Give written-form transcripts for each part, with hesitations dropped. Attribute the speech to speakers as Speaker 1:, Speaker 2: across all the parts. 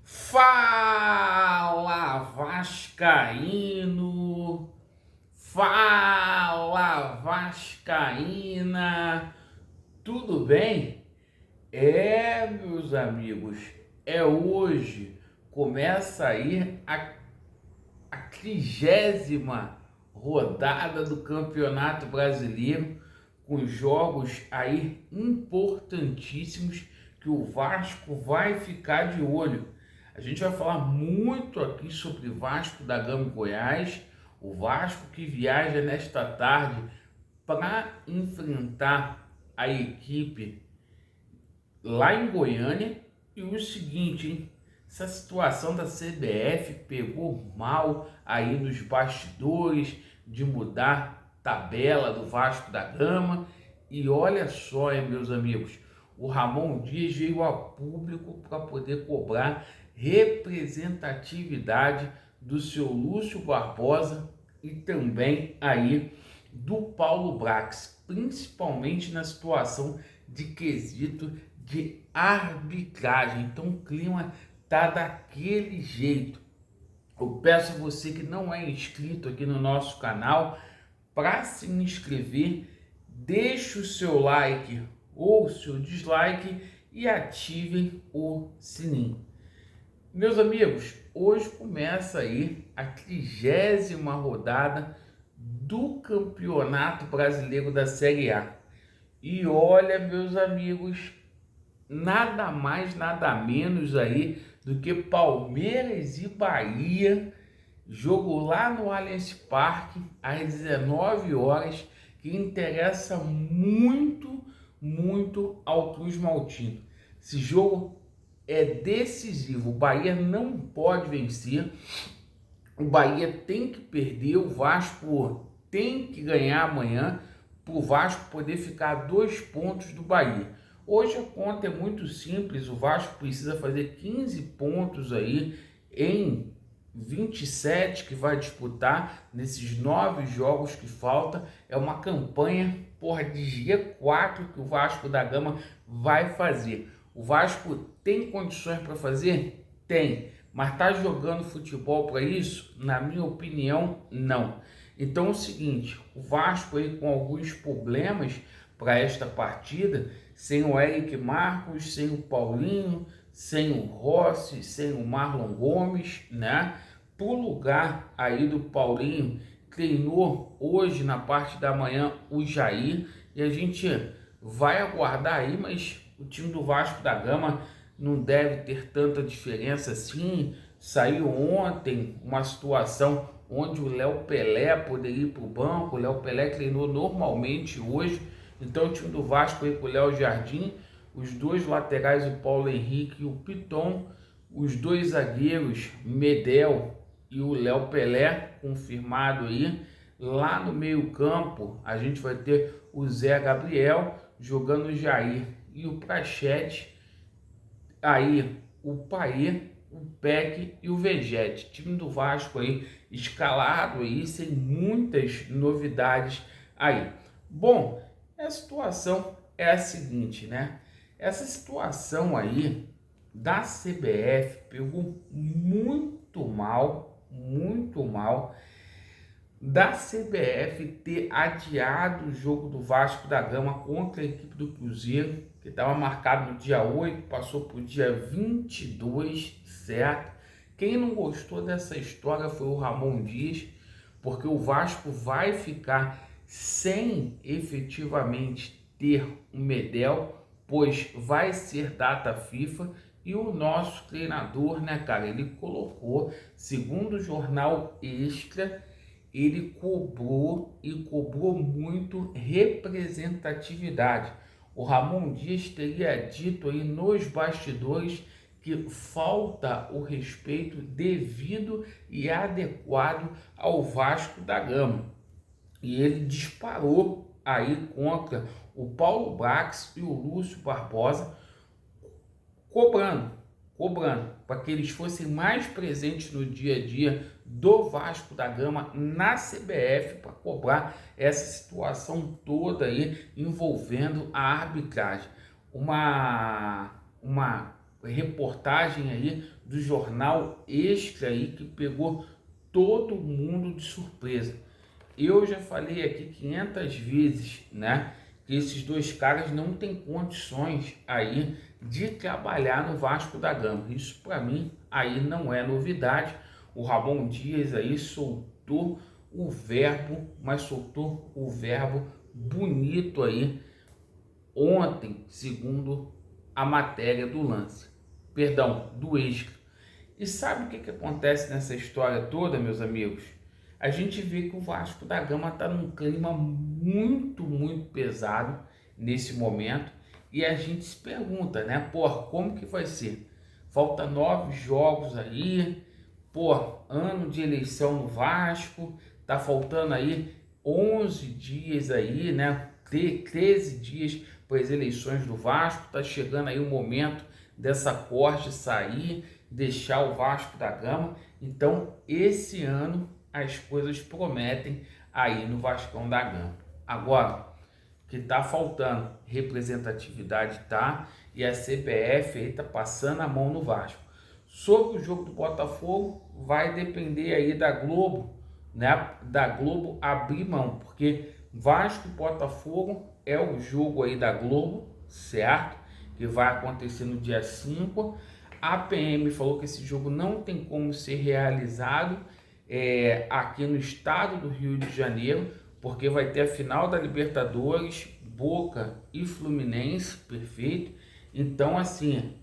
Speaker 1: Fala Vascaíno, fala Vascaína, tudo bem? Meus amigos, hoje, começa aí a 30ª rodada do Campeonato Brasileiro, com jogos aí importantíssimos que o Vasco vai ficar de olho. A gente vai falar muito aqui sobre Vasco da Gama e Goiás, o Vasco que viaja nesta tarde para enfrentar a equipe lá em Goiânia. E o seguinte, hein? Essa situação da CBF pegou mal aí nos bastidores de mudar tabela do Vasco da Gama. E olha só, meus amigos, o Ramon Dias veio a público para poder cobrar representatividade do seu Lúcio Barbosa e também aí do Paulo Brax, principalmente na situação de quesito de arbitragem. Então o clima tá daquele jeito. Eu peço a você que não é inscrito aqui no nosso canal para se inscrever, deixe o seu like ou o seu dislike e ativem o sininho. Meus amigos, hoje começa aí a 30ª rodada do Campeonato Brasileiro da Série A. E olha, meus amigos, nada mais, nada menos aí do que Palmeiras e Bahia, jogo lá no Allianz Parque, às 19 horas, que interessa muito, muito ao Cruz Maltino. Esse jogo é decisivo, o Bahia não pode vencer, o Bahia tem que perder, o Vasco tem que ganhar amanhã, para o Vasco poder ficar a 2 pontos do Bahia. Hoje a conta é muito simples, o Vasco precisa fazer 15 pontos aí em 27 que vai disputar nesses 9 jogos que falta. É uma campanha de G4 que o Vasco da Gama vai fazer. O Vasco tem condições para fazer? Tem, mas tá jogando futebol para isso? Na minha opinião, não. Então é o seguinte, o Vasco aí com alguns problemas para esta partida, sem o Eric Marcos, sem o Paulinho, sem o Rossi, sem o Marlon Gomes, né? Pro lugar aí do Paulinho, treinou hoje na parte da manhã o Jair, e a gente vai aguardar aí, mas o time do Vasco da Gama não deve ter tanta diferença assim. Saiu ontem uma situação onde o Léo Pelé poderia ir para o banco. O Léo Pelé treinou normalmente hoje. Então o time do Vasco aí com o Léo Jardim, os 2 laterais, o Paulo Henrique e o Piton, os 2 zagueiros, Medel e o Léo Pelé, confirmado aí. Lá no meio campo a gente vai ter o Zé Gabriel jogando o Jair e o Prachete, aí o Paê, o Peck e o Vegete. Time do Vasco aí escalado aí, sem muitas novidades aí. Bom, a situação é a seguinte, né? Essa situação aí da CBF pegou muito mal da CBF ter adiado o jogo do Vasco da Gama contra a equipe do Cruzeiro, que estava marcado no dia 8, passou para o dia 22, certo? Quem não gostou dessa história foi o Ramon Dias, porque o Vasco vai ficar sem efetivamente ter um Medel, pois vai ser data FIFA. E o nosso treinador, né, cara, ele colocou, segundo o jornal Extra, ele cobrou muito representatividade. O Ramon Dias teria dito aí nos bastidores que falta o respeito devido e adequado ao Vasco da Gama. E ele disparou aí contra o Paulo Brax e o Lúcio Barbosa, cobrando para que eles fossem mais presentes no dia a dia do Vasco da Gama na CBF, para cobrar essa situação toda aí envolvendo a arbitragem. Uma reportagem aí do jornal Extra aí que pegou todo mundo de surpresa. Eu já falei aqui 500 vezes, né, que esses dois caras não têm condições aí de trabalhar no Vasco da Gama. Isso para mim aí não é novidade. O Ramon Dias aí soltou o verbo, mas soltou o verbo bonito aí ontem, segundo a matéria do Lance, perdão, do Extra. E sabe o que acontece nessa história toda, meus amigos? A gente vê que o Vasco da Gama está num clima muito pesado nesse momento e a gente se pergunta, né? Pô, como que vai ser? Falta 9 jogos aí, pô, ano de eleição no Vasco, tá faltando aí 11 dias aí, né? 13 dias para as eleições do Vasco, tá chegando aí o momento dessa corte sair, deixar o Vasco da Gama. Então, esse ano as coisas prometem aí no Vascão da Gama. Agora, que tá faltando representatividade, tá? E a CBF aí tá passando a mão no Vasco. Sobre o jogo do Botafogo, vai depender aí da Globo, né? Da Globo abrir mão, porque Vasco e Botafogo é o jogo aí da Globo, certo? Que vai acontecer no dia 5. A PM falou que esse jogo não tem como ser realizado aqui no estado do Rio de Janeiro, porque vai ter a final da Libertadores, Boca e Fluminense, perfeito. Então, assim,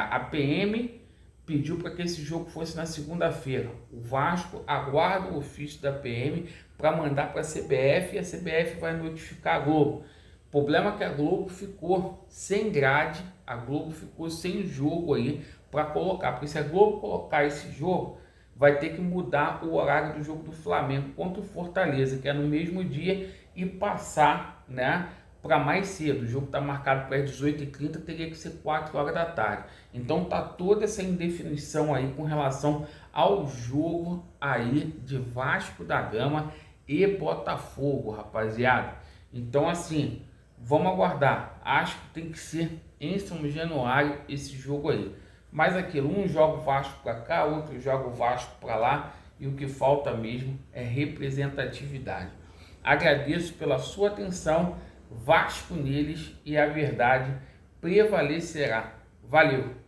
Speaker 1: a PM pediu para que esse jogo fosse na segunda-feira. O Vasco aguarda o ofício da PM para mandar para a CBF e a CBF vai notificar a Globo. O problema é que a Globo ficou sem grade, a Globo ficou sem jogo aí para colocar, porque se a Globo colocar esse jogo, vai ter que mudar o horário do jogo do Flamengo contra o Fortaleza, que é no mesmo dia, e passar, né, para mais cedo. O jogo está marcado para as 18h30, teria que ser 4 horas da tarde. Então tá toda essa indefinição aí com relação ao jogo aí de Vasco da Gama e Botafogo, rapaziada. Então, assim, vamos aguardar. Acho que tem que ser em São Januário esse jogo aí. Mas aquilo, um joga o Vasco para cá, outro joga o Vasco para lá, e o que falta mesmo é representatividade. Agradeço pela sua atenção, Vasco neles, e a verdade prevalecerá. Valeu!